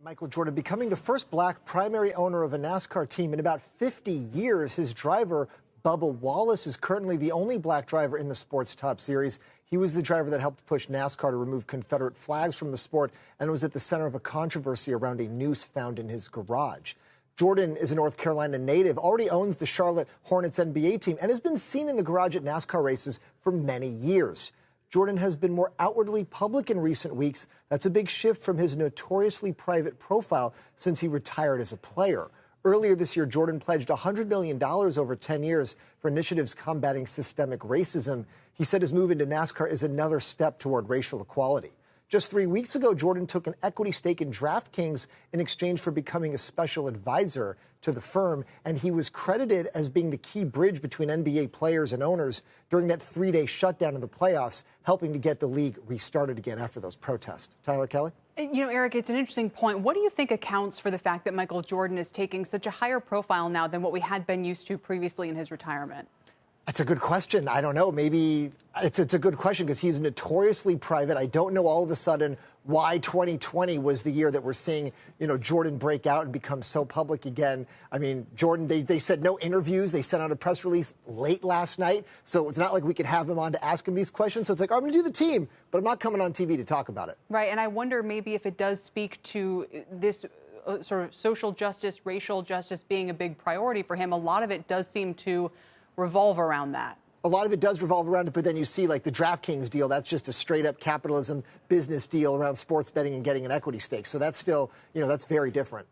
Michael Jordan becoming the first black primary owner of a NASCAR team in about 50 years. His driver, Bubba Wallace, is currently the only black driver in the sport's top series. He was the driver that helped push NASCAR to remove Confederate flags from the sport and was at the center of a controversy around a noose found in his garage. Jordan is a North Carolina native, already owns the Charlotte Hornets NBA team, and has been seen in the garage at NASCAR races for many years. Jordan has been more outwardly public in recent weeks. That's a big shift from his notoriously private profile since he retired as a player. Earlier this year, Jordan pledged $100 million over 10 years for initiatives combating systemic racism. He said his move into NASCAR is another step toward racial equality. Just 3 weeks ago, Jordan took an equity stake in DraftKings in exchange for becoming a special advisor to the firm, and he was credited as being the key bridge between NBA players and owners during that 3-day shutdown of the playoffs, helping to get the league restarted again after those protests. Tyler Kelly? You know, Eric, it's an interesting point. What do you think accounts for the fact that Michael Jordan is taking such a higher profile now than what we had been used to previously in his retirement? That's a good question. I don't know. Maybe it's a good question because he's notoriously private. I don't know all of a sudden why 2020 was the year that we're seeing, Jordan break out and become so public again. I mean, Jordan, they said no interviews. They sent out a press release late last night. So it's not like we could have him on to ask him these questions. So it's like, I'm going to do the team, but I'm not coming on TV to talk about it. Right. And I wonder maybe if it does speak to this sort of social justice, racial justice being a big priority for him. A lot of it does seem to revolve around that. A lot of it does revolve around it, but then you see like the DraftKings deal, that's just a straight up capitalism business deal around sports betting and getting an equity stake. So that's still, that's very different.